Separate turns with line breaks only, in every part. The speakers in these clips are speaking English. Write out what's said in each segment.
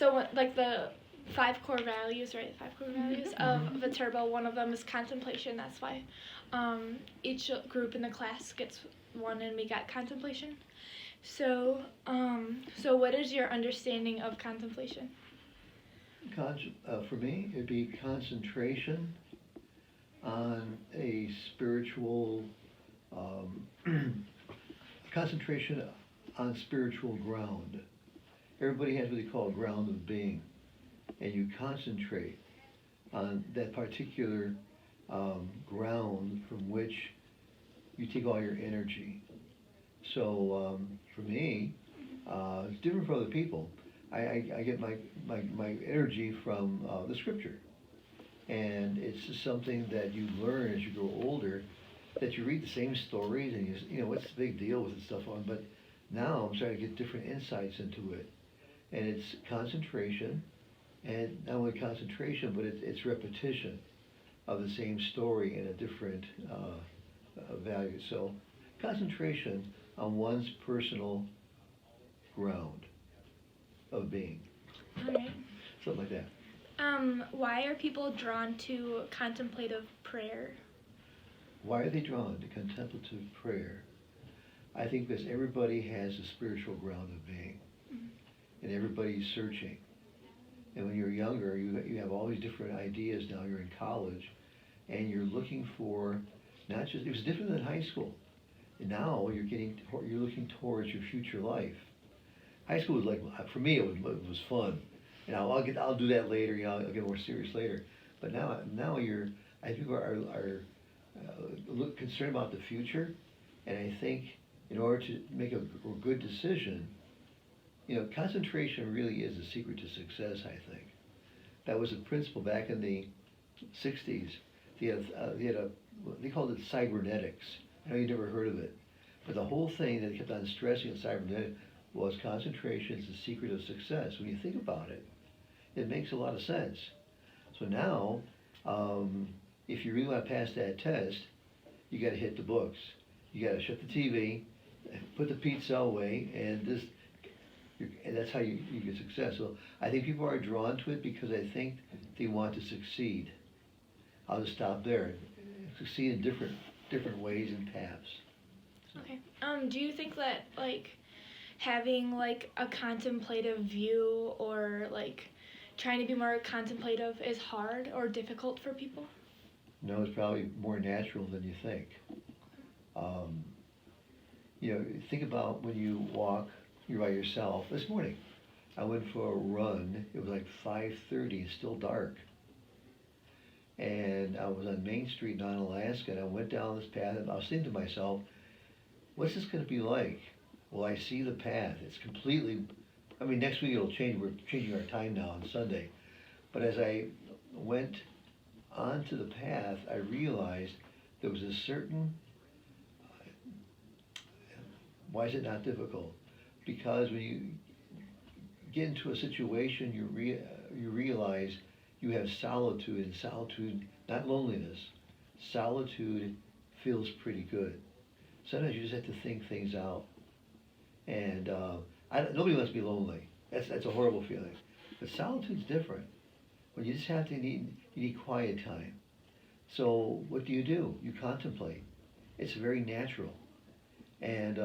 So like the five core values, right? The five core values of Viterbo. One of them is contemplation. That's why each group in the class gets one, and we got contemplation. So what is your understanding of contemplation?
For me, it'd be concentration on a spiritual, concentration on spiritual ground. Everybody has what they call a ground of being, and you concentrate on that particular ground from which you take all your energy. So for me, it's different for other people. I get my energy from the scripture. And it's just something that you learn as you grow older, that you read the same stories and you know, what's the big deal with this stuff on, but now I'm starting to get different insights into it. And it's concentration, and not only concentration, but it's repetition of the same story in a different value. So concentration on one's personal ground of being.
All right.
Something like that.
Why are people drawn to contemplative prayer?
Why are they drawn to contemplative prayer? I think because everybody has a spiritual ground of being, and everybody's searching. And when you're younger, you have all these different ideas. Now you're in college, and you're looking for not just, it was different than high school. And now you're looking towards your future life. High school was like, for me, it was fun. And I'll do that later. You know, I'll get more serious later. But now I think are concerned about the future, and I think in order to make a good decision, you know, concentration really is the secret to success. I think that was a principle back in the '60s. They called it cybernetics. I know you never heard of it, but the whole thing that they kept on stressing in cybernetics was concentration is the secret of success. When you think about it, it makes a lot of sense. So now, if you really want to pass that test, you got to hit the books. You got to shut the TV, put the pizza away, and that's how you get success. So I think people are drawn to it because I think they want to succeed. I'll just stop there. Succeed in different ways and paths.
Okay. Do you think that like having like a contemplative view or like trying to be more contemplative is hard or difficult for people?
No, it's probably more natural than you think. You know, think about when you walk, you're by yourself. This morning, I went for a run. It was like 5:30. It's still dark. And I was on Main Street in Alaska, and I went down this path, and I was thinking to myself, what's this going to be like? Well, I see the path. It's completely, I mean, next week it'll change. We're changing our time now on Sunday. But as I went onto the path, I realized there was a certain, why is it not difficult? Because when you get into a situation, you realize you have solitude, and solitude, not loneliness, solitude feels pretty good. Sometimes you just have to think things out. And nobody wants to be lonely. That's a horrible feeling. But solitude's different. When you just have to you need quiet time. So what do? You contemplate. It's very natural. And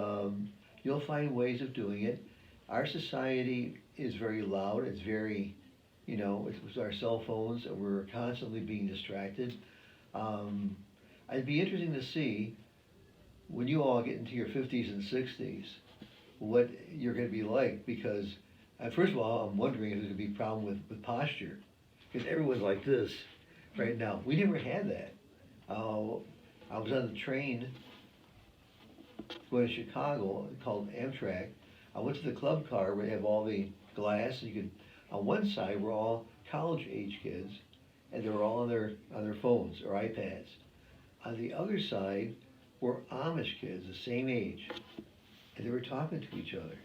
you'll find ways of doing it. Our society is very loud. It's very, you know, it's our cell phones, and we're constantly being distracted. It'd be interesting to see when you all get into your 50s and 60s, what you're going to be like, because first of all, I'm wondering if there's going to be a problem with posture, because everyone's like this right now. We never had that. I was on the train going to Chicago called Amtrak. I went to the club car where they have all the glass, and you could, on one side were all college age kids, and they were all on their phones or iPads. On the other side were Amish kids, the same age, and they were talking to each other.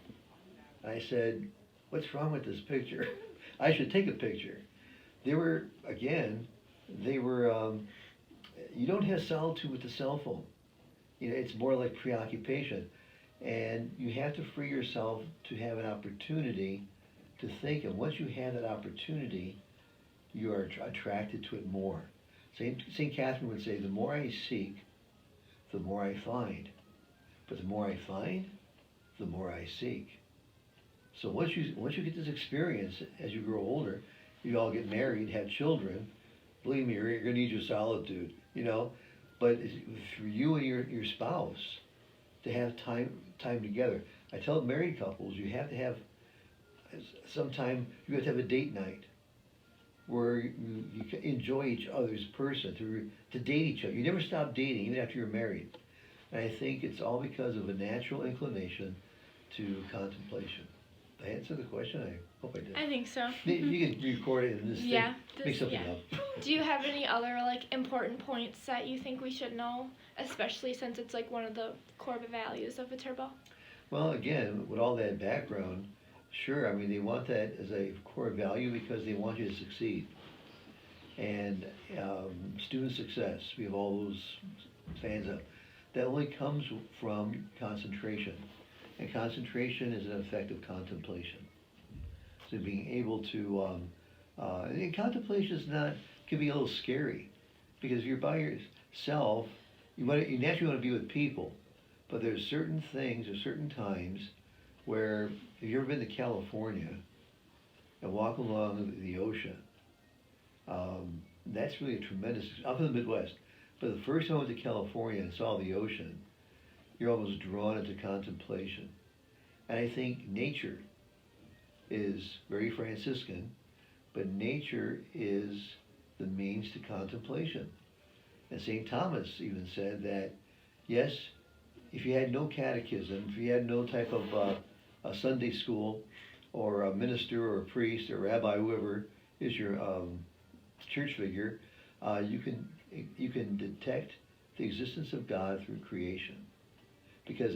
And I said, what's wrong with this picture? I should take a picture. You don't have solitude with the cell phone. You know, it's more like preoccupation. And you have to free yourself to have an opportunity to think, and once you have that opportunity, you are attracted to it more. Saint Catherine would say, the more I seek, the more I find. But the more I find, the more I seek. So once you get this experience, as you grow older, you all get married, have children, believe me, you're going to need your solitude, you know. But for you and your spouse to have time together. I tell married couples, you have to have sometime, you have to have a date night where you enjoy each other's person, to date each other. You never stop dating, even after you're married. And I think it's all because of a natural inclination to contemplation. Did I answer the question? I hope I did.
I think so.
You can record it and just make something up.
Do you have any other like important points that you think we should know, especially since it's like one of the core values of Viterbo?
Well, again, with all that background, sure. I mean, they want that as a core value because they want you to succeed. And student success, we have all those fans of. That only comes from concentration. And concentration is an effect of contemplation. So being able to, and contemplation can be a little scary, because if you're by yourself, you naturally want to be with people, but there's certain things or certain times where, if you've ever been to California and walk along the ocean, that's really a tremendous, I'm from the Midwest, but the first time I went to California and saw the ocean, you're almost drawn into contemplation. And I think nature is very Franciscan, but nature is the means to contemplation. And St. Thomas even said that, yes, if you had no catechism, if you had no type of a Sunday school, or a minister or a priest or a rabbi, whoever is your church figure, you can detect the existence of God through creation. Because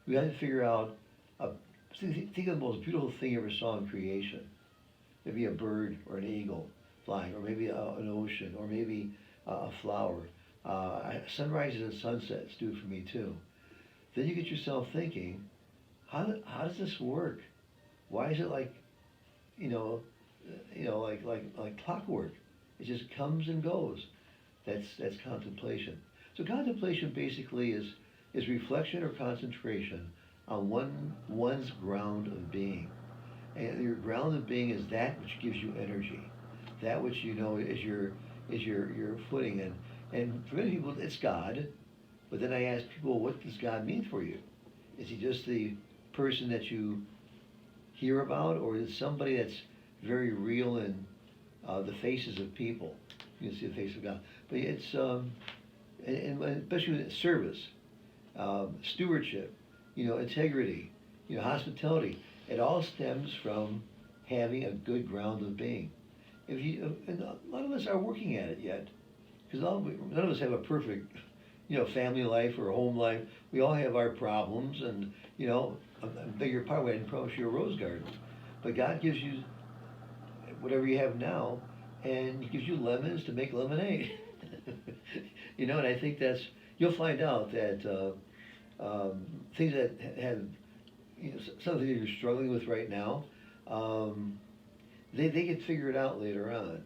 we have to figure out, think of the most beautiful thing you ever saw in creation. Maybe a bird or an eagle flying, or maybe an ocean, or maybe a flower. Sunrises and sunsets do it for me too. Then you get yourself thinking, how does this work? Why is it like clockwork? It just comes and goes. That's contemplation. So contemplation basically is reflection or concentration on one's ground of being. And your ground of being is that which gives you energy, that which you know is your footing. And for many people, it's God. But then I ask people, what does God mean for you? Is he just the person that you hear about, or is it somebody that's very real in the faces of people? You can see the face of God. But it's and especially with service, stewardship, integrity, hospitality. It all stems from having a good ground of being. And a lot of us are working at it yet, because none of us have a perfect, family life or home life. We all have our problems, and I beg your pardon, I didn't promise you a rose garden, but God gives you whatever you have now, and He gives you lemons to make lemonade. And I think you'll find out that things that have, something that you're struggling with right now, they get figured out later on,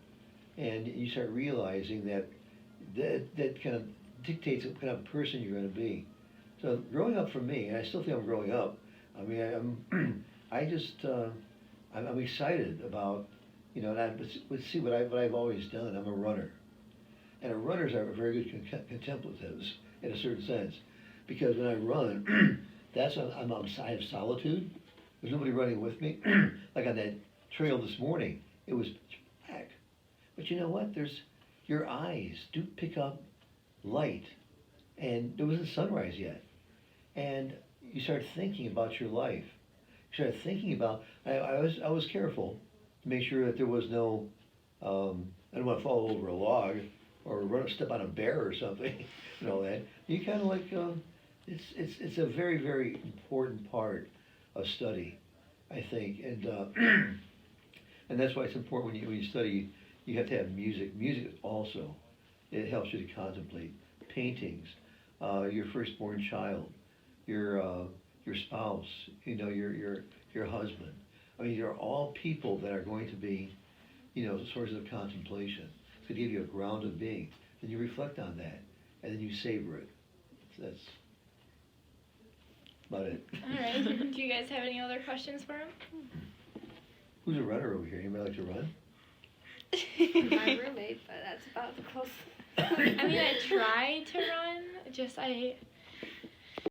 and you start realizing that kind of dictates what kind of person you're going to be. So growing up for me, and I still think I'm growing up. I mean, I'm excited about, let's see what I've always done. I'm a runner, and runners are very good contemplatives in a certain sense, because when I run, that's when I have solitude. There's nobody running with me. Like on that trail this morning, it was black. But you know what? Your eyes do pick up light, and there wasn't sunrise yet. And you start thinking about your life. You start thinking about. I was careful to make sure that there was no. I don't want to fall over a log or step on a bear or something, and all that. You kind of like. It's a very, very important part of study, I think, and and that's why it's important when you study. You have to have music. Music also, it helps you to contemplate. Paintings, your firstborn child, your spouse, your husband. I mean, they're all people that are going to be, sources of contemplation. To give you a ground of being. Then you reflect on that, and then you savor it. So that's about it.
All right. Do you guys have any other questions for him?
Who's a runner over here? Anybody like to run?
My roommate, but that's about the closest.
I mean, I try to run. I